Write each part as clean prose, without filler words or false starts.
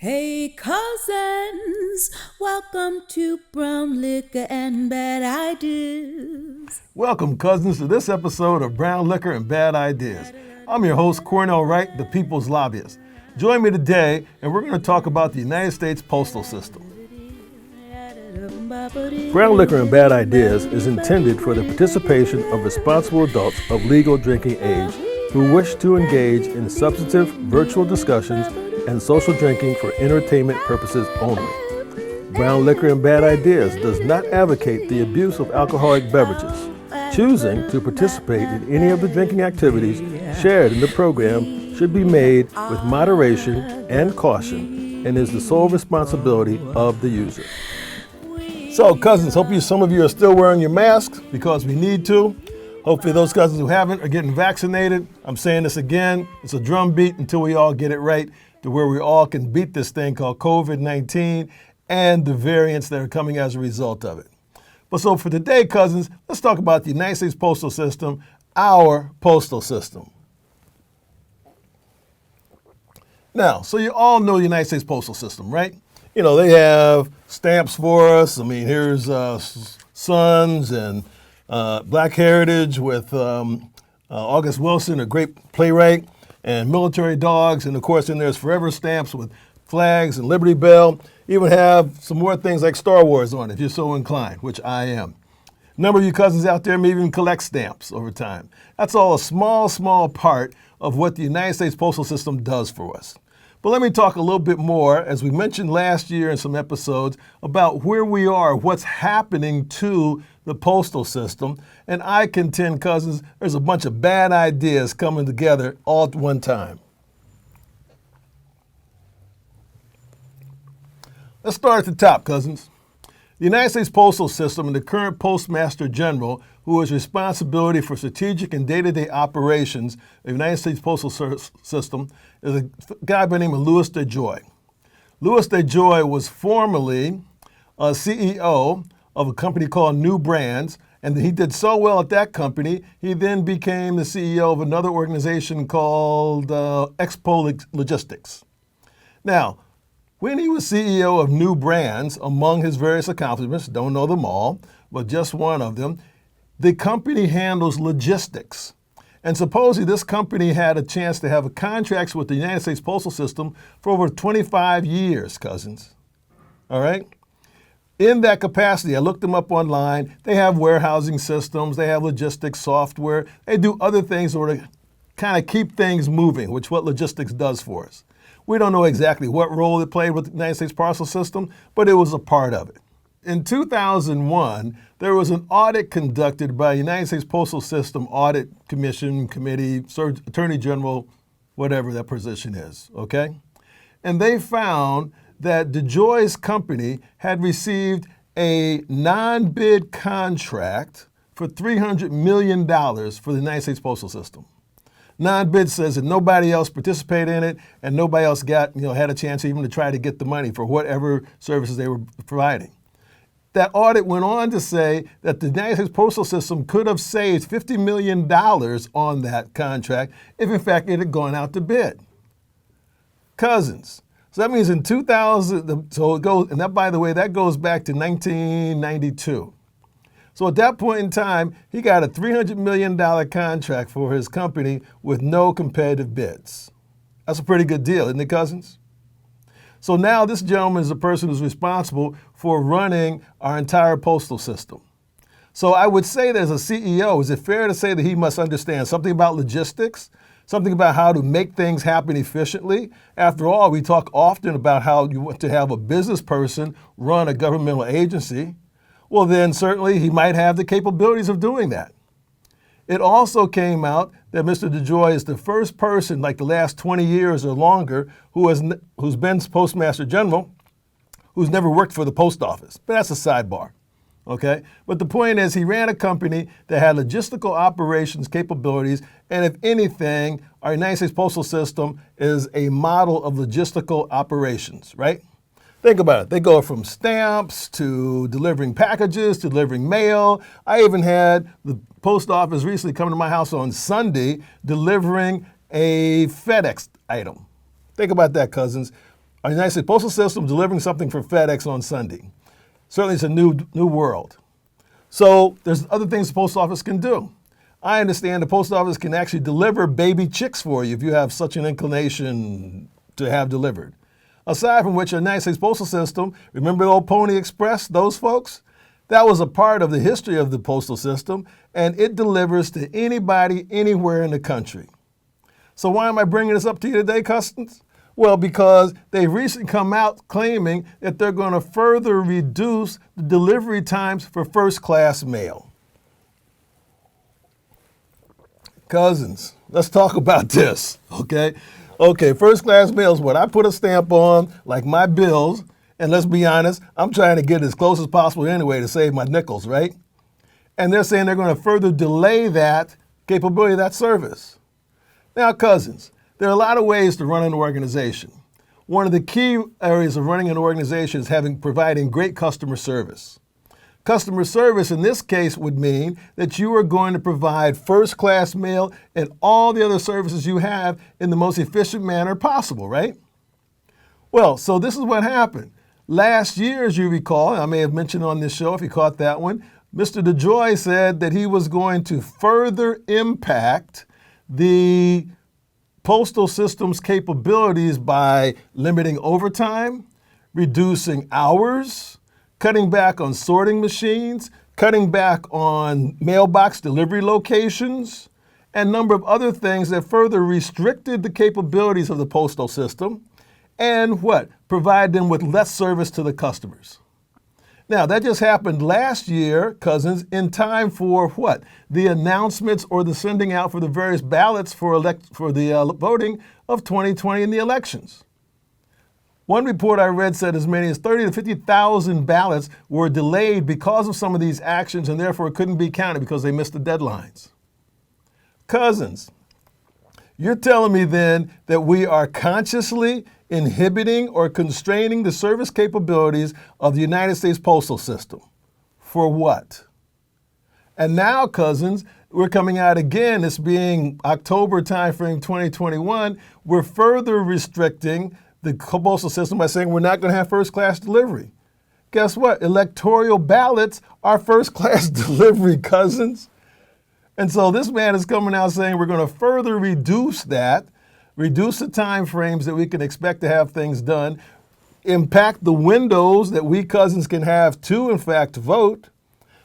Hey cousins, welcome to Brown Liquor and Bad Ideas. Welcome, cousins, to this episode of Brown Liquor and Bad Ideas. I'm your host, Cornell Wright, the People's Lobbyist. Join me today, and we're going to talk about the United States Postal System. Brown Liquor and Bad Ideas is intended for the participation of responsible adults of legal drinking age who wish to engage in substantive virtual discussions and social drinking for entertainment purposes only. Brown Liquor and Bad Ideas does not advocate the abuse of alcoholic beverages. Choosing to participate in any of the drinking activities shared in the program should be made with moderation and caution and is the sole responsibility of the user. So, cousins, hope some of you are still wearing your masks because we need to. Hopefully those cousins who haven't are getting vaccinated. I'm saying this again, it's a drum beat until we all get it right, to where we all can beat this thing called COVID-19 and the variants that are coming as a result of it. But so for today, cousins, let's talk about the United States Postal System, our postal system. Now, so you all know the United States Postal System, right? You know, they have stamps for us. I mean, here's Sons and Black Heritage with August Wilson, a great playwright, and military dogs, and of course then there's forever stamps with flags and Liberty Bell. Even have some more things like Star Wars on it if you're so inclined, which I am. A number of you cousins out there may even collect stamps over time. That's all a small part of what the United States Postal System does for us. But let me talk a little bit more, as we mentioned last year in some episodes, about where we are, what's happening to the postal system. And I contend, cousins, there's a bunch of bad ideas coming together all at one time. Let's start at the top, cousins. The United States Postal System and the current Postmaster General, who has responsibility for strategic and day-to-day operations of the United States Postal System, is a guy by the name of Louis DeJoy. Louis DeJoy was formerly a CEO of a company called New Brands, and he did so well at that company, he then became the CEO of another organization called Expo Logistics. Now, when he was CEO of New Brands, among his various accomplishments, don't know them all, but just one of them, the company handles logistics. And supposedly this company had a chance to have contracts with the United States Postal System for over 25 years, cousins. All right? In that capacity, I looked them up online. They have warehousing systems, they have logistics software, they do other things to kind of keep things moving, which is what logistics does for us. We don't know exactly what role it played with the United States Postal System, but it was a part of it. In 2001, there was an audit conducted by the United States Postal System Audit Commission, Committee, Attorney General, whatever that position is, okay? And they found that DeJoy's company had received a non-bid contract for $300 million for the United States Postal System. Non-bid says that nobody else participated in it and nobody else had a chance even to try to get the money for whatever services they were providing. That audit went on to say that the United States Postal System could have saved $50 million on that contract if in fact it had gone out to bid. Cousins. So that means in 2000, so it goes, and that, by the way, that goes back to 1992. So at that point in time, he got a $300 million contract for his company with no competitive bids. That's a pretty good deal, isn't it, cousins? So now this gentleman is the person who's responsible for running our entire postal system. So I would say that as a CEO, is it fair to say that he must understand something about logistics, something about how to make things happen efficiently? After all, we talk often about how you want to have a business person run a governmental agency. Well, then certainly he might have the capabilities of doing that. It also came out that Mr. DeJoy is the first person, like the last 20 years or longer, who's been Postmaster General, who's never worked for the post office. But that's a sidebar, okay? But the point is he ran a company that had logistical operations capabilities, and if anything, our United States Postal System is a model of logistical operations, right? Think about it. They go from stamps to delivering packages, to delivering mail. I even had the post office recently come to my house on Sunday delivering a FedEx item. Think about that, cousins. our United States Postal System delivering something for FedEx on Sunday. Certainly it's a new world. So there's other things the post office can do. I understand the post office can actually deliver baby chicks for you if you have such an inclination to have delivered. Aside from which, the United States Postal System, remember the old Pony Express, those folks? That was a part of the history of the postal system, and it delivers to anybody, anywhere in the country. So why am I bringing this up to you today, Customs? Well, because they recently come out claiming that they're going to further reduce the delivery times for first-class mail. Cousins, let's talk about this, okay? Okay, first-class mail is what I put a stamp on, like my bills, and let's be honest, I'm trying to get as close as possible anyway to save my nickels, right? And they're saying they're going to further delay that capability of that service. Now, cousins, there are a lot of ways to run an organization. One of the key areas of running an organization is providing great customer service. Customer service in this case would mean that you are going to provide first-class mail and all the other services you have in the most efficient manner possible, right? Well, so this is what happened. Last year, as you recall, I may have mentioned on this show if you caught that one, Mr. DeJoy said that he was going to further impact the postal system's capabilities by limiting overtime, reducing hours, cutting back on sorting machines, cutting back on mailbox delivery locations, and a number of other things that further restricted the capabilities of the postal system and provide them with less service to the customers. Now, that just happened last year, cousins, in time for the announcements or the sending out for the various ballots for the voting of 2020 in the elections. One report I read said as many as 30 to 50,000 ballots were delayed because of some of these actions and therefore couldn't be counted because they missed the deadlines. Cousins, you're telling me then that we are consciously inhibiting or constraining the service capabilities of the United States Postal System. For what? And now, cousins, we're coming out again, this being October timeframe 2021, we're further restricting the postal system by saying we're not going to have first-class delivery. Guess what? Electoral ballots are first-class delivery, cousins. And so this man is coming out saying we're going to further reduce that, reduce the time frames that we can expect to have things done, impact the windows that we cousins can have to, in fact, vote.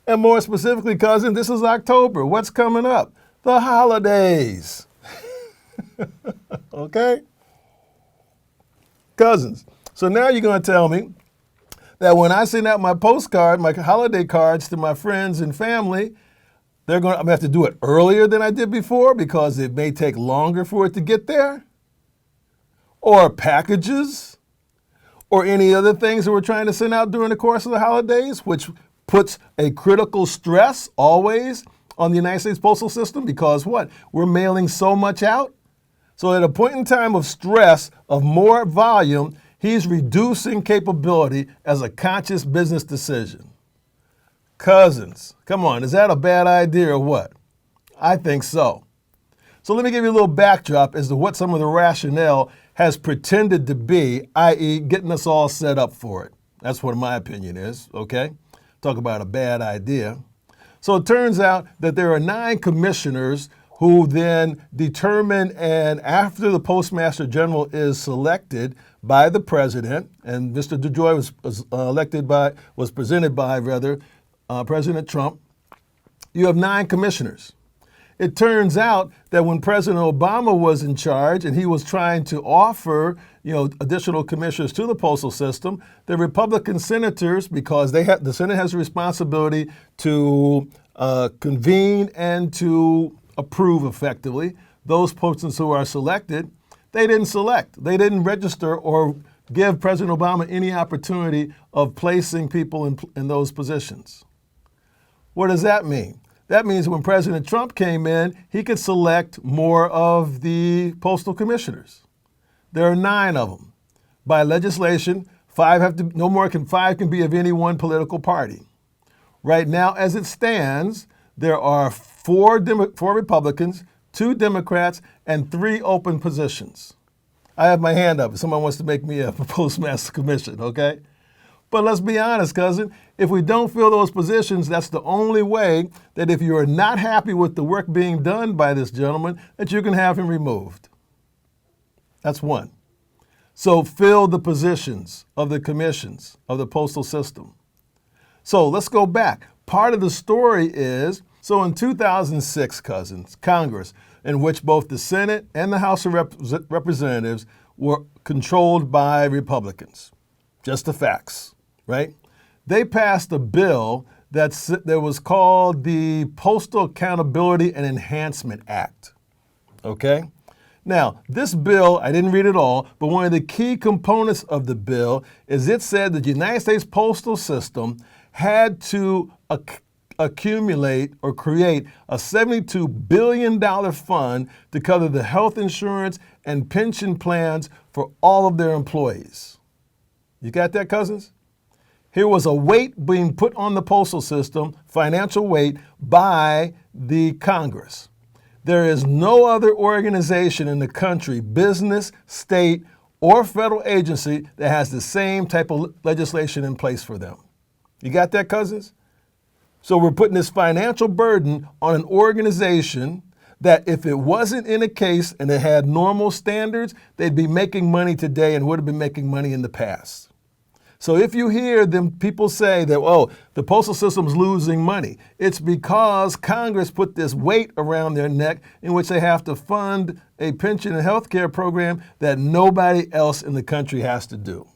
And more specifically, cousin, this is October. What's coming up? The holidays. Okay? Cousins. So now you're going to tell me that when I send out my postcard, my holiday cards to my friends and family, I'm going to have to do it earlier than I did before because it may take longer for it to get there? Or packages? Or any other things that we're trying to send out during the course of the holidays, which puts a critical stress always on the United States Postal System because we're mailing so much out. So at a point in time of stress, of more volume, he's reducing capability as a conscious business decision. Cousins, come on, is that a bad idea or what? I think so. So let me give you a little backdrop as to what some of the rationale has pretended to be, i.e. getting us all set up for it. That's what my opinion is, okay? Talk about a bad idea. So it turns out that there are 9 commissioners who then determine, and after the Postmaster General is selected by the president, and Mr. DeJoy was presented by President Trump, you have 9 commissioners. It turns out that when President Obama was in charge and he was trying to offer, additional commissioners to the postal system, the Republican senators, because the Senate has a responsibility to convene and to approve effectively those persons who are selected, they didn't select. They didn't register or give President Obama any opportunity of placing people in those positions. What does that mean? That means when President Trump came in, he could select more of the postal commissioners. There are 9 of them. By legislation, 5 can be of any one political party. Right now, as it stands, there are 4 Republicans, 2 Democrats, and 3 open positions. I have my hand up if someone wants to make me a postmaster commission, okay? But let's be honest, cousin. If we don't fill those positions, that's the only way that if you are not happy with the work being done by this gentleman, that you can have him removed. That's one. So fill the positions of the commissions of the postal system. So let's go back. Part of the story is, so in 2006, cousins, Congress, in which both the Senate and the House of Representatives were controlled by Republicans. Just the facts, right? They passed a bill that was called the Postal Accountability and Enhancement Act, okay? Now, this bill, I didn't read it all, but one of the key components of the bill is it said the United States Postal System had to accumulate or create a $72 billion fund to cover the health insurance and pension plans for all of their employees. You got that, cousins? Here was a weight being put on the postal system, financial weight, by the Congress. There is no other organization in the country, business, state, or federal agency that has the same type of legislation in place for them. You got that, cousins? So we're putting this financial burden on an organization that if it wasn't in a case and it had normal standards, they'd be making money today and would have been making money in the past. So if you hear them people say that, oh, the postal system's losing money, it's because Congress put this weight around their neck in which they have to fund a pension and health care program that nobody else in the country has to do.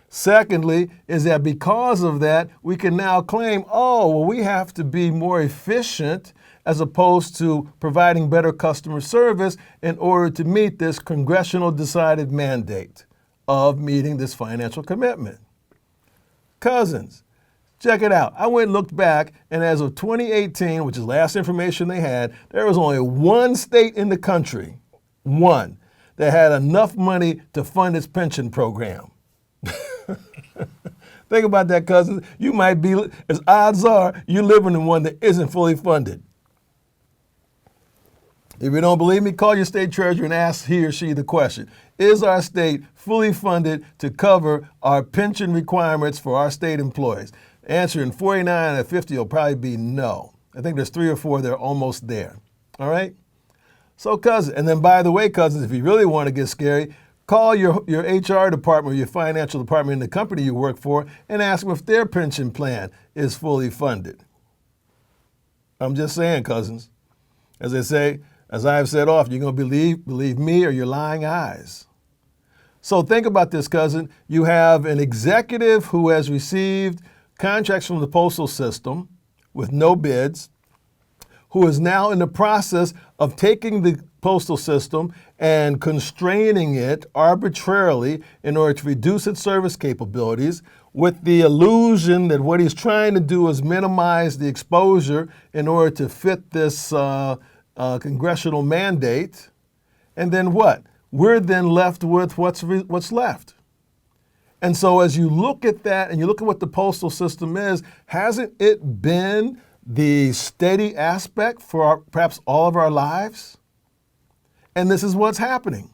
Secondly, is that because of that, we can now claim, oh, well, we have to be more efficient as opposed to providing better customer service in order to meet this congressional decided mandate of meeting this financial commitment. Cousins, check it out. I went and looked back, and as of 2018, which is the last information they had, there was only one state in the country, one, that had enough money to fund its pension program. Think about that, cousins. You might be, as odds are, you're living in one that isn't fully funded. If you don't believe me, call your state treasurer and ask he or she the question. Is our state fully funded to cover our pension requirements for our state employees? Answer in 49 out of 50 will probably be no. I think there's 3 or 4 that are almost there. All right? So, cousins, and then by the way, cousins, if you really want to get scary, call your HR department or your financial department in the company you work for and ask them if their pension plan is fully funded. I'm just saying, cousins. As they say, as I've said often, you're going to believe me or your lying eyes. So think about this, cousin. You have an executive who has received contracts from the postal system with no bids, who is now in the process of taking the postal system and constraining it arbitrarily in order to reduce its service capabilities with the illusion that what he's trying to do is minimize the exposure in order to fit this congressional mandate. And then what? We're then left with what's left. And so as you look at that and you look at what the postal system is, hasn't it been the steady aspect for perhaps all of our lives? And this is what's happening.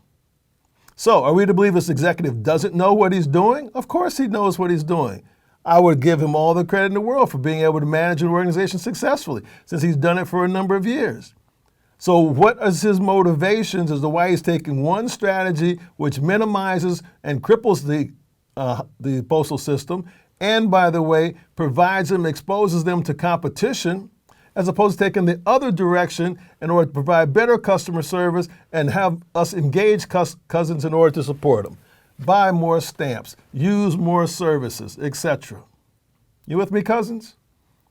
So are we to believe this executive doesn't know what he's doing? Of course he knows what he's doing. I would give him all the credit in the world for being able to manage an organization successfully, since he's done it for a number of years. So what is his motivations as to why he's taking one strategy which minimizes and cripples the postal system, and by the way, provides them, exposes them to competition, as opposed to taking the other direction in order to provide better customer service and have us engage cousins in order to support them. Buy more stamps, use more services, etc. You with me, cousins?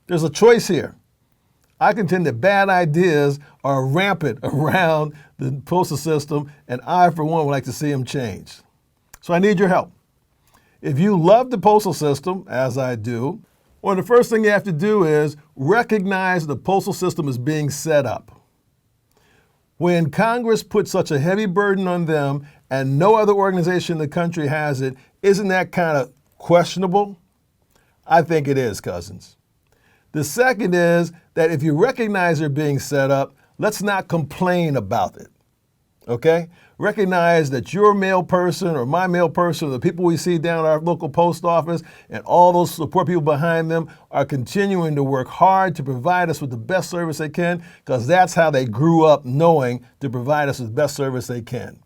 There's a choice here. I contend that bad ideas are rampant around the postal system, and I, for one, would like to see them change. So I need your help. If you love the postal system, as I do, well, the first thing you have to do is recognize the postal system is being set up. When Congress puts such a heavy burden on them and no other organization in the country has it, isn't that kind of questionable? I think it is, cousins. The second is that if you recognize they're being set up, let's not complain about it. Okay? Recognize that your mail person or my mail person, or the people we see down at our local post office, and all those support people behind them are continuing to work hard to provide us with the best service they can, because that's how they grew up, knowing to provide us with the best service they can.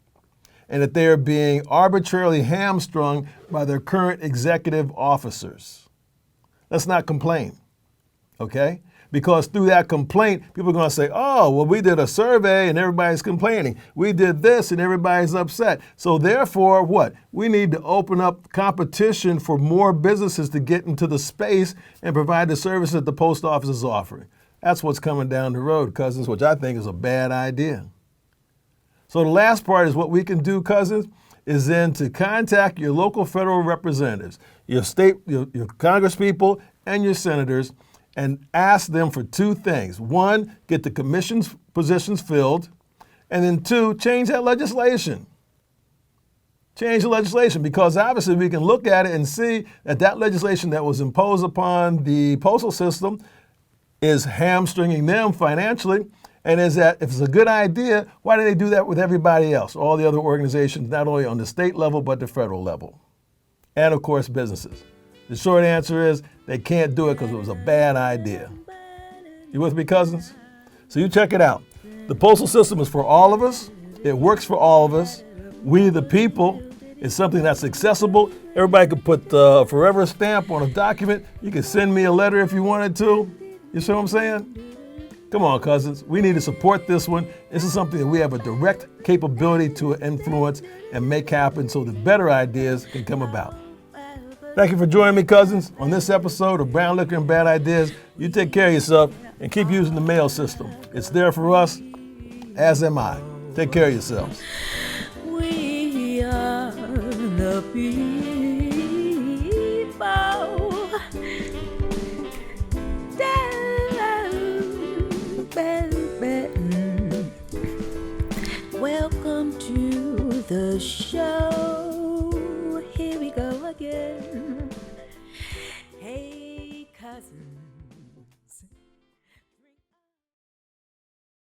And that they are being arbitrarily hamstrung by their current executive officers. Let's not complain, okay? Because through that complaint, people are going to say, oh, well, we did a survey and everybody's complaining. We did this and everybody's upset. So therefore, what? We need to open up competition for more businesses to get into the space and provide the service that the post office is offering. That's what's coming down the road, cousins, which I think is a bad idea. So the last part is what we can do, cousins, is then to contact your local federal representatives, your state, your congresspeople, and your senators, and ask them for two things. One, get the commission's positions filled, and then two, change that legislation. Change the legislation, because obviously we can look at it and see that that legislation that was imposed upon the postal system is hamstringing them financially, and is that if it's a good idea, why do they do that with everybody else, all the other organizations, not only on the state level, but the federal level? And of course, businesses. The short answer is they can't do it because it was a bad idea. You with me, cousins? So you check it out. The postal system is for all of us. It works for all of us. We, the people, is something that's accessible. Everybody can put a forever stamp on a document. You can send me a letter if you wanted to. You see what I'm saying? Come on, cousins. We need to support this one. This is something that we have a direct capability to influence and make happen so that better ideas can come about. Thank you for joining me, cousins, on this episode of Brown Liquor and Bad Ideas. You take care of yourself and keep using the mail system. It's there for us, as am I. Take care of yourselves. We are the people. Welcome to the show.